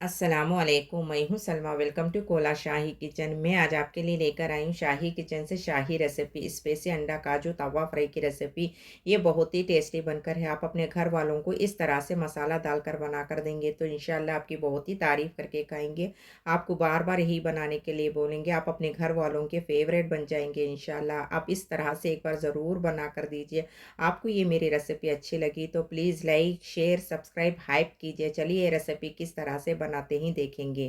अस्सलामुअलैकुम, मैं हूँ Salma. Welcome to Kola Shahi kitchen. मैं आज आपके लिए लेकर आई हूँ शाही किचन से शाही रेसिपी, स्पेसी अंडा काजू तवा फ्राई की रेसिपी। ये बहुत ही टेस्टी बनकर है। आप अपने घर वालों को इस तरह से मसाला डालकर बना कर देंगे तो इंशाल्लाह आपकी बहुत ही तारीफ़ करके खाएंगे। आपको बार बार यही बनाने के लिए बोलेंगे। आप अपने घर वालों के फेवरेट बन जाएंगे इंशाल्लाह। आप इस तरह से एक बार ज़रूर बना कर दीजिए। आपको ये मेरी रेसिपी अच्छी लगी तो please like share subscribe hype कीजिए। चलिए ये रेसिपी किस तरह से बनाते ही देखेंगे।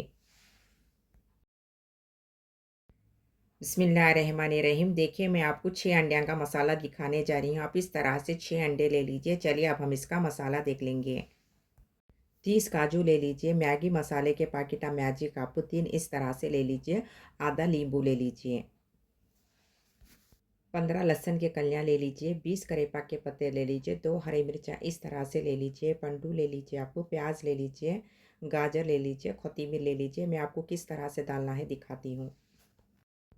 बिस्मिल्लाहिर्रहमानिर्रहीम। देखिए मैं आपको 6 अंडों का मसाला दिखाने जा रही हूँ। आप इस तरह से 6 अंडे ले लीजिए। चलिए अब हम इसका मसाला देख लेंगे। 30 काजू ले लीजिए। मैगी मसाले के पैकेट मैजिक आप 3 इस तरह से ले लीजिए। आधा नींबू ले लीजिए। 15 लहसुन के कलियाँ ले लीजिए। 20 करेपा के पत्ते ले लीजिए। 2 हरी मिर्चा इस तरह से ले लीजिए। पंडू ले लीजिए। आपको प्याज ले लीजिए। गाजर ले लीजिए। कोथिमीर ले लीजिए। मैं आपको किस तरह से डालना है दिखाती हूँ।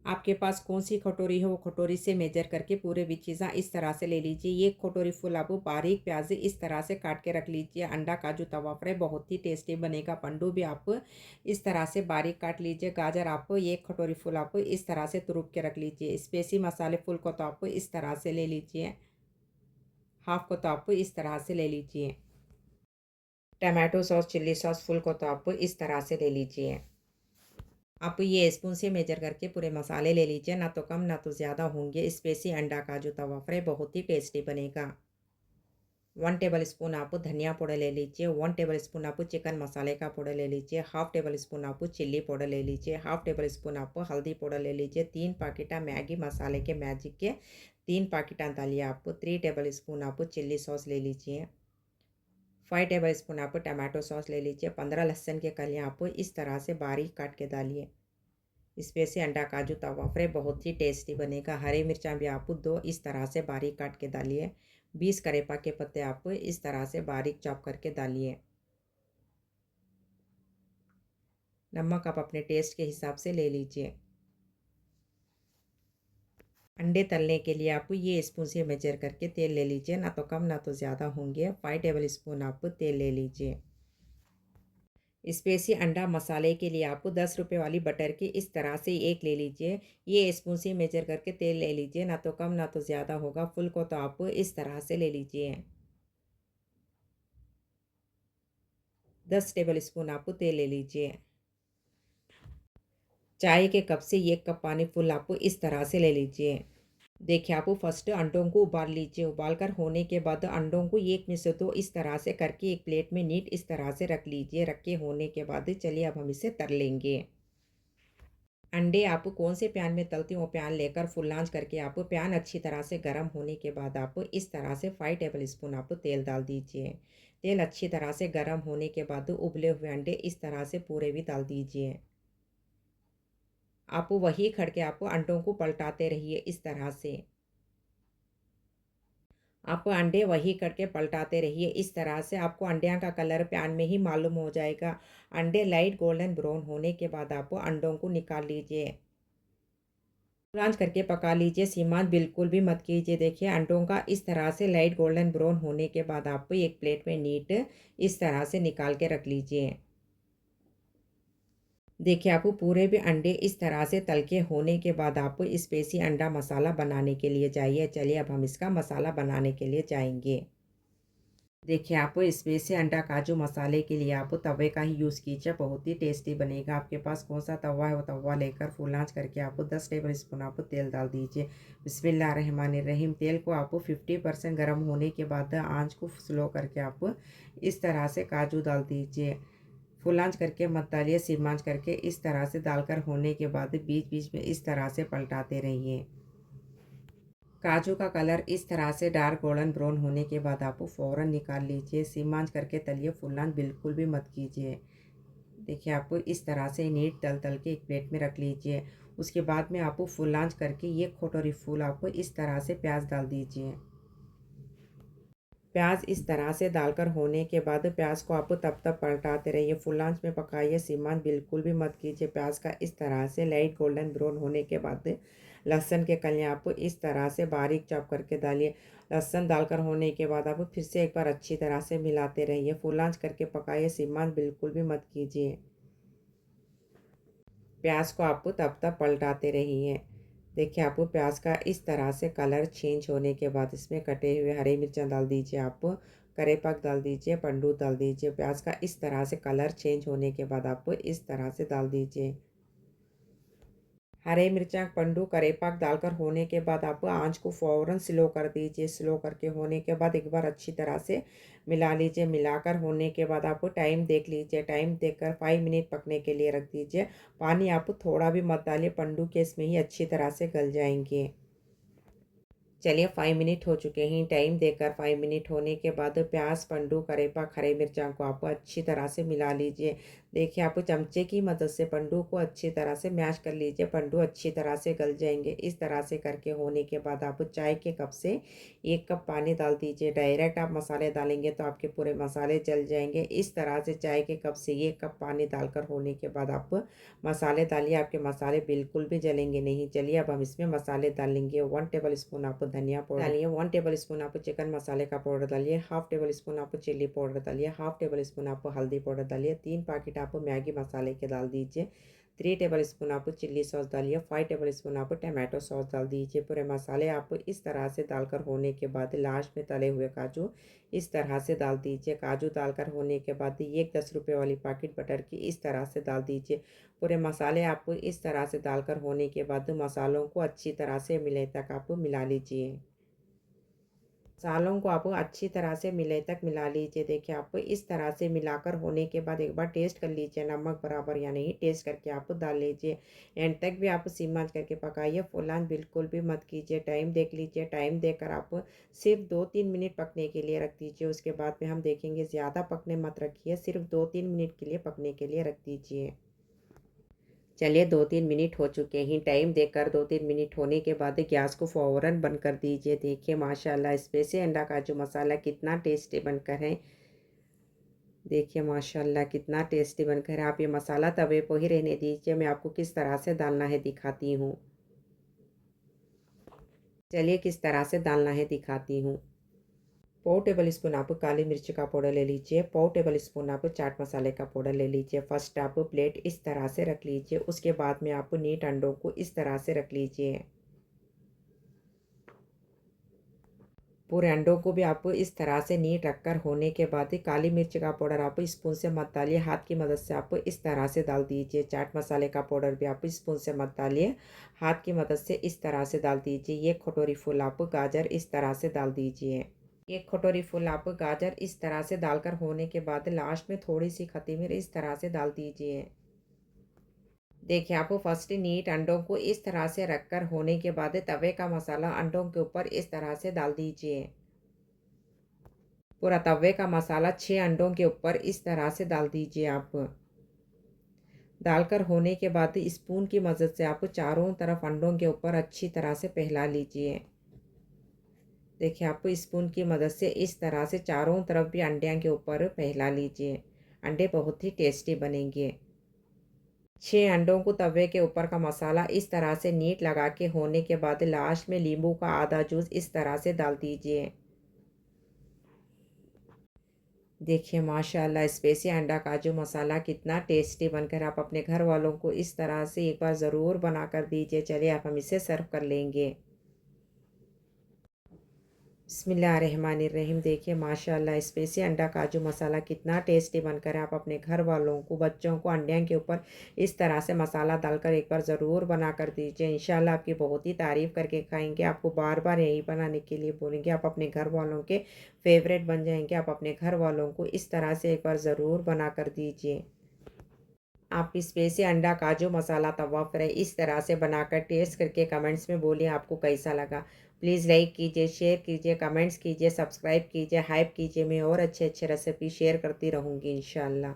आपके पास कौन सी कटोरी है वो कटोरी से मेजर करके पूरे भी चीज़ें इस तरह से ले लीजिए। ये कटोरी फुल आप बारीक प्याज इस तरह से काट के रख लीजिए। अंडा काजू तवा फ्राई बहुत ही टेस्टी बनेगा। पंडू भी आप इस तरह से बारीक काट लीजिए। गाजर आप एक कटोरी फुल आप इस तरह से तुरुप के रख लीजिए। स्पेसी मसाले फुल को तो आप इस तरह से ले लीजिए। हाफ को तो आप इस तरह से ले लीजिए। Tomato sauce chilli sauce full को तो आप इस तरह से ले लीजिए। आप ये स्पून से मेजर करके पूरे मसाले ले लीजिए। ना तो कम ना तो ज़्यादा होंगे। स्पेसी अंडा काजू तवा फ्राई बहुत ही टेस्टी बनेगा। 1 टेबल स्पून आप धनिया पाउडर ले लीजिए। 1 टेबल स्पून आप चिकन मसाले का पाउडर ले लीजिए। हाफ टेबल स्पून आप चिल्ली पाउडर ले लीजिए। हाफ टेबल स्पून आप हल्दी पाउडर ले लीजिए। 3 पैकेट मैगी मसाले के मैजिक के 3 पैकेट डालिए। आप 3 टेबल स्पून आप चिल्ली सॉस ले लीजिए। 5 टेबल स्पून आप टमाटो सॉस ले लीजिए। 15 लहसुन के कलियाँ आप इस तरह से बारीक काट के डालिए। इसमें से अंडा काजू तवा फ्राई बहुत ही टेस्टी बनेगा। हरी मिर्चा भी आप 2 इस तरह से बारीक काट के डालिए। 20 करेपा के पत्ते आप इस तरह से बारीक चॉप करके डालिए। नमक आप अपने टेस्ट के हिसाब से ले लीजिए। अंडे तलने के लिए आप ये स्पून से मेजर करके तेल ले लीजिए। ना तो कम ना तो ज़्यादा होंगे। 5 टेबल स्पून आप तेल ले लीजिए। स्पेसी अंडा मसाले के लिए आपको 10 रुपये वाली बटर की इस तरह से एक ले लीजिए। ये स्पून से मेजर करके तेल ले लीजिए। ना तो कम ना तो ज़्यादा होगा। फुल को तो आप इस तरह से ले लीजिए। 10 टेबल स्पून आप तेल ले लीजिए। चाय के कप से 1 कप पानी फुल आप इस तरह से ले लीजिए। देखिए आप फर्स्ट अंडों को उबाल लीजिए। उबाल कर होने के बाद अंडों को एक में से दो इस तरह से करके एक प्लेट में नीट इस तरह से रख लीजिए। रख के होने के बाद चलिए अब हम इसे तर लेंगे। अंडे आप कौन से पैन में तलते हो पैन लेकर फुल आंच करके आप पैन अच्छी तरह से गर्म होने के बाद आप इस तरह से 5 टेबल स्पून आप तेल डाल दीजिए। तेल अच्छी तरह से गर्म होने के बाद उबले हुए अंडे इस तरह से पूरे भी डाल दीजिए। आप वही खड़के आप अंडों को पलटाते रहिए इस तरह से। आप अंडे वही करके पलटाते रहिए इस तरह से। आपको अंडे का कलर पैन में ही मालूम हो जाएगा। अंडे लाइट गोल्डन ब्राउन होने के बाद आप अंडों को निकाल लीजिए। ब्रांच करके पका लीजिए। सीमांत बिल्कुल भी मत कीजिए। देखिए अंडों का इस तरह से लाइट गोल्डन ब्राउन होने के बाद आप एक प्लेट में नीट इस तरह से निकाल के रख लीजिए। देखिए आप पूरे भी अंडे इस तरह से तल के होने के बाद आप स्पेसी अंडा मसाला बनाने के लिए जाइए। चलिए अब हम इसका मसाला बनाने के लिए जाएंगे। देखिए आप इसमें से अंडा काजू मसाले के लिए आप तवे का ही यूज़ कीजिए। बहुत ही टेस्टी बनेगा। आपके पास कौन सा तवा है वो तवा लेकर फुल आंच करके आप 10 टेबल स्पून आप तेल डाल दीजिए। बिस्मिल्लाहिर्रहमानिर्रहीम। तेल को आप 50% गर्म होने के बाद आंच को स्लो करके आप इस तरह से काजू डाल दीजिए। फुल आंच करके मत डालिए। सिम आंच करके इस तरह से डालकर होने के बाद बीच बीच में इस तरह से पलटाते रहिए। काजू का कलर इस तरह से डार्क गोल्डन ब्राउन होने के बाद आप फ़ौरन निकाल लीजिए। सिम आंच करके तलिए। फुल आंच बिल्कुल भी मत कीजिए। देखिए आप इस तरह से नीट तल तल के एक प्लेट में रख लीजिए। उसके बाद में आप फुल आंच करके ये कटोरी फुल आप इस तरह से प्याज डाल दीजिए। प्याज इस तरह से डालकर होने के बाद प्याज को आप तब तक पलटाते रहिए, फुल आंच में पकाइए, सीम आंच बिल्कुल भी मत कीजिए। प्याज का इस तरह से लाइट गोल्डन ब्राउन होने के बाद लहसुन के कलियाँ आप इस तरह से बारीक चॉप करके डालिए। लहसुन डालकर होने के बाद आप फिर से एक बार अच्छी तरह से मिलाते रहिए, फुल आंच करके पकाइए, सीम आंच बिल्कुल भी मत कीजिए। प्याज को आप तब तक पलटाते रहिए। देखिए आप प्याज का इस तरह से कलर चेंज होने के बाद इसमें कटे हुए हरी मिर्चा डाल दीजिए, आप करेपाक डाल दीजिए, पंडू डाल दीजिए। प्याज का इस तरह से कलर चेंज होने के बाद आप इस तरह से डाल दीजिए। हरे मिर्चा पंडू करेपाक डालकर होने के बाद आप आंच को फ़ौरन स्लो कर दीजिए। स्लो करके होने के बाद एक बार अच्छी तरह से मिला लीजिए। मिलाकर होने के बाद आप टाइम देख लीजिए, टाइम देखकर 5 मिनट पकने के लिए रख दीजिए। पानी आप थोड़ा भी मत डालिए, पंडू के इसमें ही अच्छी तरह से गल जाएंगे। चलिए 5 मिनट हो चुके हैं। टाइम देकर 5 मिनट होने के बाद प्याज, पंडू, करेपाक, हरे मिर्चा को आप अच्छी तरह से मिला लीजिए। देखिए आप चमचे की मदद से पंडू को अच्छी तरह से मैश कर लीजिए, पंडू अच्छी तरह से गल जाएंगे। इस तरह से करके होने के बाद आप चाय के कप से 1 कप पानी डाल दीजिए। डायरेक्ट आप मसाले डालेंगे तो आपके पूरे मसाले जल जाएंगे। इस तरह से चाय के कप से 1 कप पानी डालकर होने के बाद आप मसाले डालिए, आपके मसाले बिल्कुल भी जलेंगे नहीं। चलिए अब हम इसमें मसाले डालेंगे। 1 टेबल स्पून आप धनिया पाउडर डालिए, 1 टेबल स्पून आप चिकन मसाले का पाउडर डालिए, हाफ टेबल स्पून आप चिल्ली पाउडर डालिए, हाफ टेबल स्पून आप हल्दी पाउडर डालिए, 3 पैकेट आप मैगी मसाले के डाल दीजिए, 3 टेबल स्पून आप चिल्ली सॉस डालिए, 5 टेबल स्पून आप टमाटो सॉस डाल दीजिए। पूरे मसाले आप इस तरह से डालकर होने के बाद लास्ट में तले हुए काजू इस तरह से डाल दीजिए। काजू डालकर होने के बाद एक 10 रुपये वाली पैकेट बटर की इस तरह से डाल दीजिए। पूरे मसाले आपको इस तरह से डालकर होने के बाद मसालों को अच्छी तरह से मिले तक आप मिला लीजिए। मसालों को आप अच्छी तरह से मिले तक मिला लीजिए। देखिए आप इस तरह से मिलाकर होने के बाद एक बार टेस्ट कर लीजिए, नमक बराबर या नहीं टेस्ट करके आप डाल लीजिए। एंड तक भी आप सिम आंच करके पकाइए, फुल आंच बिल्कुल भी मत कीजिए। टाइम देख लीजिए, टाइम देकर आप सिर्फ 2-3 मिनट पकने के लिए रख दीजिए। उसके बाद में हम देखेंगे, ज़्यादा पकने मत रखिए, सिर्फ 2-3 मिनट के लिए पकने के लिए रख दीजिए। चलिए 2-3 मिनट हो चुके हैं। टाइम देखकर 2-3 मिनट होने के बाद गैस को फ़ौरन बंद कर दीजिए। देखिए माशाल्लाह स्पाइसी अंडा काजू मसाला कितना टेस्टी बनकर है। देखिए माशाल्लाह कितना टेस्टी बनकर है। आप ये मसाला तवे पर ही रहने दीजिए, मैं आपको किस तरह से डालना है दिखाती हूँ। चलिए किस तरह से डालना है दिखाती हूँ। पाव टेबल स्पून आप काली मिर्च का पाउडर ले लीजिए, पाव टेबल स्पून आप चाट मसाले का पाउडर ले लीजिए। फर्स्ट आप प्लेट इस तरह से रख लीजिए, उसके बाद में आप नीट अंडों को इस तरह से रख लीजिए। पूरे अंडों को भी आप इस तरह से नीट रखकर होने के बाद काली मिर्च का पाउडर आप स्पून से मत डालिए, हाथ की मदद से आप इस तरह से डाल दीजिए। चाट मसाले का पाउडर भी आप स्पून से मत डालिए, हाथ की मदद से इस तरह से डाल दीजिए। 1 कटोरी फुल आप गाजर इस तरह से डाल दीजिए। 1 कटोरी फुल आप गाजर इस तरह से डालकर होने के बाद लास्ट में थोड़ी सी खट्टी मिर्च इस तरह से डाल दीजिए। देखिए आप फर्स्ट नीट अंडों को इस तरह से रखकर होने के बाद तवे का मसाला अंडों के ऊपर इस तरह से डाल दीजिए। पूरा तवे का मसाला 6 अंडों के ऊपर इस तरह से डाल दीजिए। आप डालकर होने के बाद स्पून की मदद से आप चारों तरफ अंडों के ऊपर अच्छी तरह से फैला लीजिए। देखिए आप स्पून की मदद से इस तरह से चारों तरफ भी अंडे के ऊपर फैला लीजिए। अंडे बहुत ही टेस्टी बनेंगे। 6 अंडों को तवे के ऊपर का मसाला इस तरह से नीट लगा के होने के बाद लास्ट में नींबू का आधा जूस इस तरह से डाल दीजिए। देखिए माशाल्लाह स्पाइसी अंडा काजू मसाला कितना टेस्टी बनकर आप अपने घर वालों को इस तरह से एक बार ज़रूर बना कर दीजिए। चलिए आप हम इसे सर्व कर लेंगे। बिस्मिल्लाहिर्रहमानिर्रहीम। देखिए माशाल्लाह स्पाइसी अंडा काजू मसाला कितना टेस्टी बनकर है। आप अपने घर वालों को, बच्चों को अंडे के ऊपर इस तरह से मसाला डालकर एक बार ज़रूर बना कर दीजिए। इंशाल्लाह आपकी बहुत ही तारीफ़ करके खाएंगे, आपको बार बार यही बनाने के लिए बोलेंगे। आप अपने घर वालों के फेवरेट बन जाएंगे। आप अपने घर वालों को इस तरह से एक बार ज़रूर बना कर दीजिए। आप स्पाइसी अंडा काजू मसाला तवा फ्राई इस तरह से बनाकर टेस्ट करके कमेंट्स में बोलिए आपको कैसा लगा। प्लीज़ लाइक कीजिए, शेयर कीजिए, कमेंट्स कीजिए, सब्सक्राइब कीजिए, हाइप कीजिए। मैं और अच्छे अच्छे रेसिपी शेयर करती रहूँगी इंशाल्लाह।